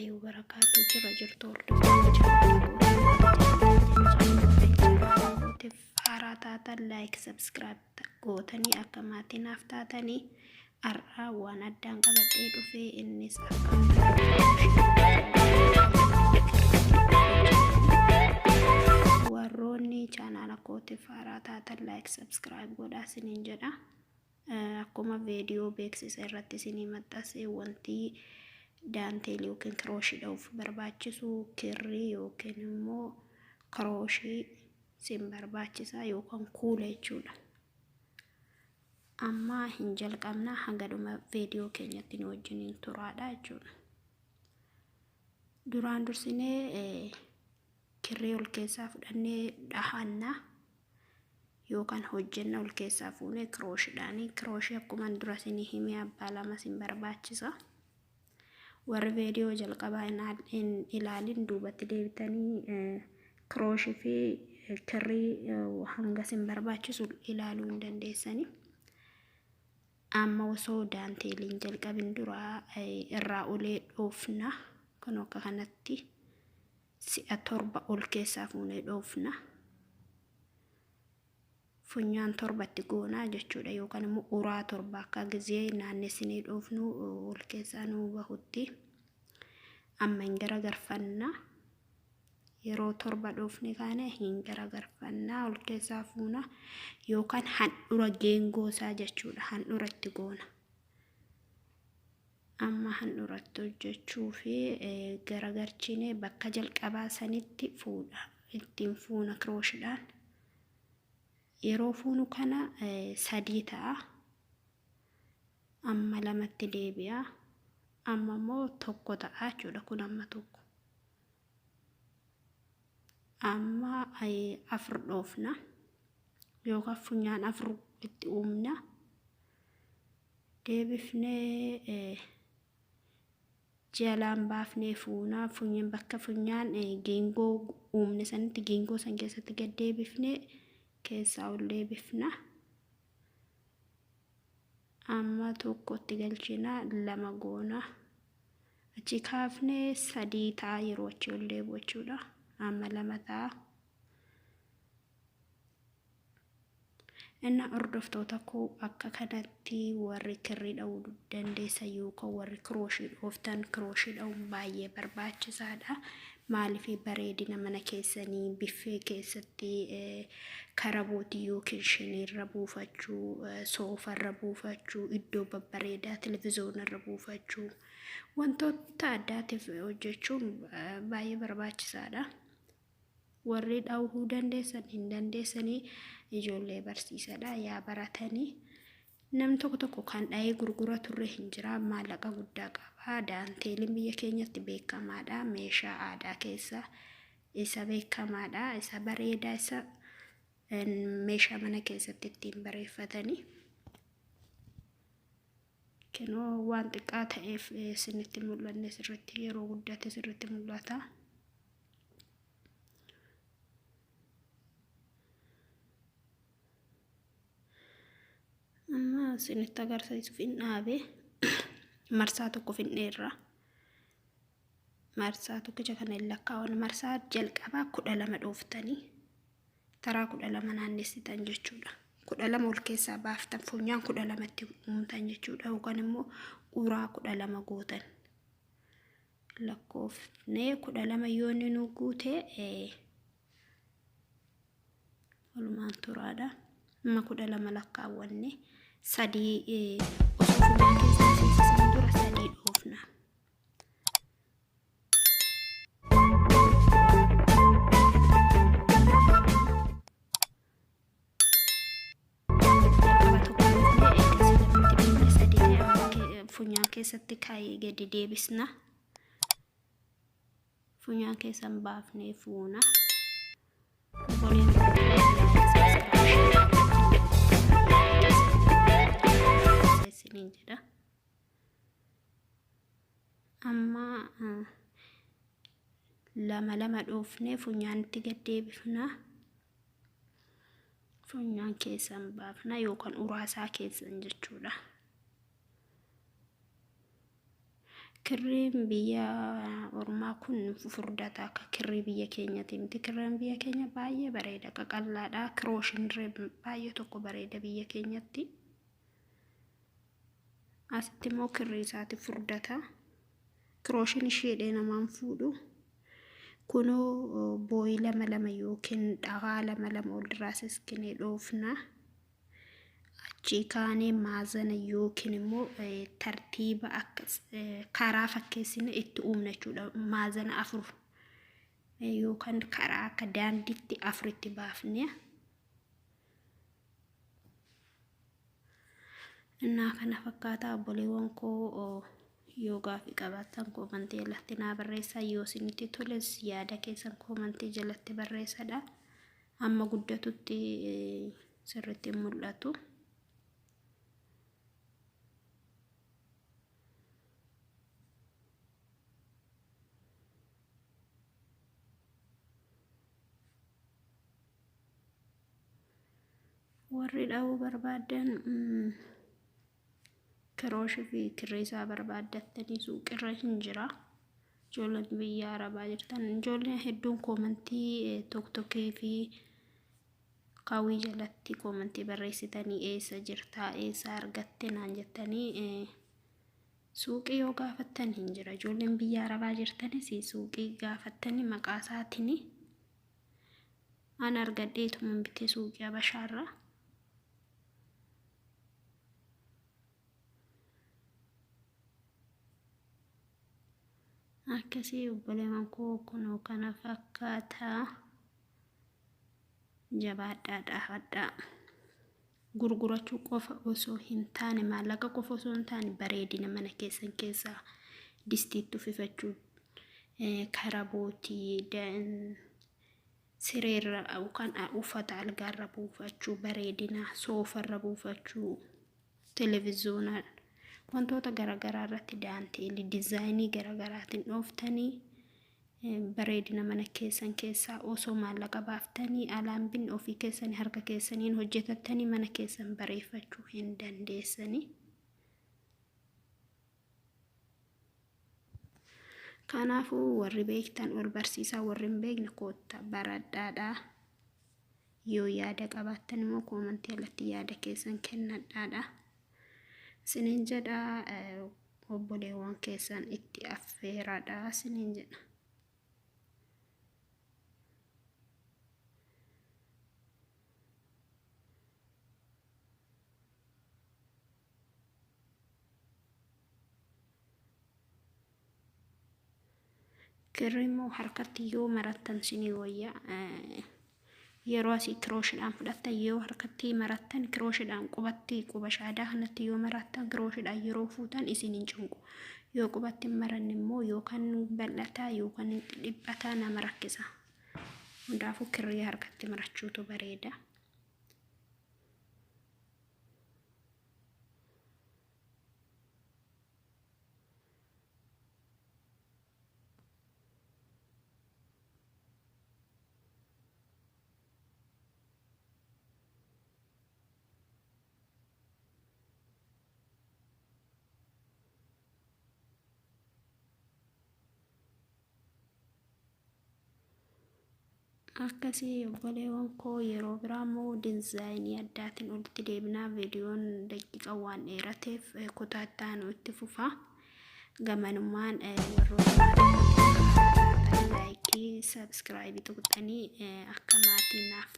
warahmatullahi wabarakatuh. Jirtu hordoftoota faaraataatan like subscribe gootanii akka maatiin haftaatanii har'a waan addaan qabadhee dhufee innis warroonni chaanaala kootii faaraataatan like subscribe godhaa isiniin jedha. Akkuma viidiyoo beeksisa irratti isinii maxxanse wanti daanteelii yookiin kirooshiidhaaf barbaachisu kirrii yookiin immoo kirooshii sin barbaachisa yookaan kuula jechuudha. Amma hin jalqabna hanga dhuma viidiyoo keenyatti nu wajjiniin turaadha jechuudha. Duraan dursinee kirrii ol keessaa fudhannee dhahanna yookaan hojjenna ol keessaa fuunee kirooshiidhaani. Kirooshii akkuma dura isinii himee abbaa lama sin barbaachisa. Warri viidiyoo jalqabaa hin ilaalin duubatti deebitanii kirooshii fi kirrii hanga sin barbaachisu ilaaluu hin dandeessani. Amma osoo daanteeliin jalqabin dura irraa olee dhoofna. Kun akka kanatti si'a 7 ol keessaa fuunee dhoofna. Funyaan 7tti goonaa jechuudha yookaan immoo uraa 7 akka gizee naannessinee dhoofnu ol keessaa nu bahutti. Amma hin garagarfanna. Yeroo 7 dhoofne kaane hin garagarfanna ol keessaa fuuna yookaan handhura geengoosaa jechuudha. Handhuratti goona. Amma handhuratti hojjechuu fi garagarchine bakka jalqabaa sanitti fuudha. Ittiin fuuna kirooshiidhaan. Yeroo fuunu kana 3 ta'a. Amma 2tti deebi'a. Amma immoo 1 ta'a jechuudha. Kun amma 1. Amma 4 dhoofna. Yookaan funyaan 4 itti uumna. Deebifnee jalaan baafnee fuuna. Funyaan bakka funyaan geengoo uumne sanitti geengoo san keessatti gad deebifnee keessaa ol deebifna. Amma 1tti galchina 2 goona. Achi kaafnee 3 ta'a yeroo achi ol deebi'u jechuudha. Amma 2 ta'a. Inna hordoftoota koo akka kanatti warri kirrii dha'uu dandeessan yookaan warri kirooshii dhooftan kirooshii dha'uun baay'ee barbaachisaadha. Maaliif bareedina mana keessanii biffee keessatti karabootii yookiin shiniirra buufachuu, soofarra buufachuu, iddoo babbareedaa televizoonarra buufachuu wantoota addaatiif hojjechuun baay'ee barbaachisaadha. Warri dha'uu dandeessan hin dandeessanii ijoollee barsiisadha yaa baratanii. Namni tokko kan dha'ee gurguraturre hin jira maallaqa guddaa qaba. Daanteeliin biyya keenyatti beekamaadha. Meeshaa aadaa keessa isa beekamaadha. Isa bareedaa isa meeshaa mana keessatti ittiin bareeffatanii. Kunoo waan xiqqaa ta'eef isinitti mul'anne sirriitti yeroo guddate sirriitti mul'ata. Amma isinitti agarsiisuuf hin dhaabe marsaa tokko finneerra. Marsaa tokkicha kana hin lakkaa'an. Marsaa jalqabaa 12 dhooftanii taraa 12 naannessitan jechuudha. 12 ol keessaa baaftan funyaan 12tti uumtan jechuudha yookaan immoo uraa 12 gootan. Lakkoofnee 12 yoo inni nu guute walumaan turaadha. Amma 12 lakkaawwanne 3 osoo funyaan keessaa seensisanii dura 3 dhoofna. Funyaan keessatti kaayee gadi deebisna. Funyaan keessan baafnee fuuna. Amma 2 dhoofnee funyaanitti gad deebifna. Funyaan keessan baafna yookaan uraasaa keessan jechuudha. Kirriin biyya ormaa kun furdataa akka kirrii biyya keenyati miti. Kirriin biyya keenya baay'ee bareeda qaqallaadha. Kirooshin baay'ee tokko bareeda biyya keenyatti. Asitti immoo kirrii isaati furdata. Kirooshin isheedhee namaan fuudhu. Kunoo booyi lama yookiin dhagaa lama olirraa siskinee dhoofna. Achii kaanee maazana yookiin immoo tartiiba akkas karaa fakkeessine itti uumna jechuudha. Maazana afur yookaan karaa akka daandiitti afuritti baafne. Innaa kana fakkaataa obboleewwan koo yoo gaaffii qabaattan koomantii jalatti naa barreessaa. Yoo isinitti toles yaada keessan koomantii jalatti barreessadha. Amma guddatutti sirriitti mul'atu. Warri dhaabuu barbaadan kirooshii fi kirrii isaa barbaaddattanii suuqirra hin jira. Ijoolleen biyya Arabaa jirtan ijoolleen hedduun koomantii tokkokkee fi kaawwii jalatti koomantii barreessitanii eessa jirtaa eessa argatte naan jettanii suuqii yoo gaafattan hin jira. Ijoolleen biyya Arabaa jirtanis suuqii gaafattanii maqaa isaatiin an argadheetuma bitee suuqii Habashaarraa. Akkasii obboleewwan koo kunoo kana fakkaataa jabaadhaadha hadhaa. Gurgurachuu qofa osoo hin taane maallaqa qofa osoo hin taane bareedina mana keessan keessaa distiitti uffifachuu karabootii sireerra yookaan uffata algaarra buufachuu bareedina soofarra buufachuu televiziyoonaa wantoota garaagaraa irratti daanteelii dizaayinii garaagaraatiin dhooftanii bareedina mana keessan keessaa osoo maallaqa baaftanii alaan bin ofii keessanii harka keessaniin hojjetattanii mana keessan bareeffachuu hin dandeessanii. Kanaafuu warri beektan ol barsiisaa warri hin beekne koottaa baradhaadhaa. Yoo yaada qabaattan immoo koomantii jalatti yaada keessan kennadhaadha. Sinin jedhaa obboleewwan keessan itti affeeraadha sinin jedha. Kirrii immoo harkatti yoo marattan sinii wayya. Yeroo asii kirooshiidhaan fudhattan yoo harkatti marattan kirooshiidhaan qubatti quba shaadaa kanatti yoo marattan kirooshiidhaan yeroo fuutan isin hin cunqu. Yoo qubatti maranne immoo yookaan bal'ataa yookaan dhiphataa nama rakkisa. Hundaafuu kirrii harkatti marachuutu bareeda. Akkasii obboleewwan koo yeroo biraa immoo dizaayinii addaatiin olitti deebinaa viidiyoon daqiiqa waan dheerateef kutaa itti aanu itti fufa. Gamanummaan warroota laayikii sabskiraayibii tuqxanii akka maatii naaf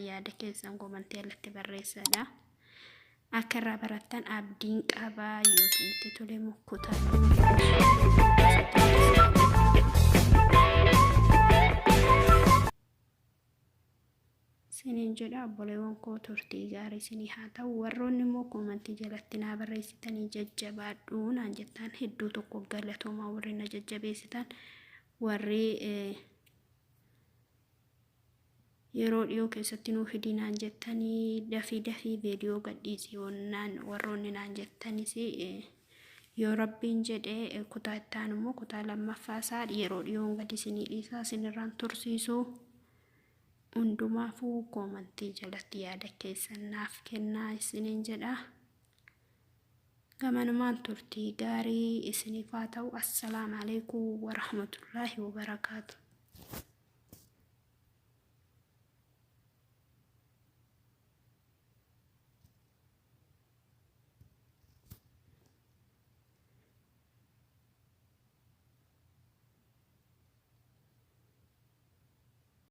yaada keessan koomantii jalatti barreessadha. Akka irraa barattan abdiin qabaa. Yoo isinitti tole mukkutaa sinin jedha. Obboleewwan koo turtii gaarii isinii haa ta'u. Warroonni immoo koomantii jalatti naa barreessitanii jajjabaadhuu naan jettan hedduu tokko galatoomaa. Warri na jajjabeessitan warri yeroo dhiyoo keessatti nuuf hidinaan jettanii dafii viidiyoo gadhiisii wannaan warroonni naan jettanis yoo rabbiin jedhee kutaa ittaan immoo kutaa lammaffaa isaa yeroo dhiyoon gadi isinii dhiisaa isinirraan tursiisuu. Hundumaafuu koomantii jalatti yaada keessan naaf kennaa isiniin jedha. Gamanumaan turtii gaarii isiniif haa ta'u. Assalaamu alaikum warahmatullaahi wabarakaatu.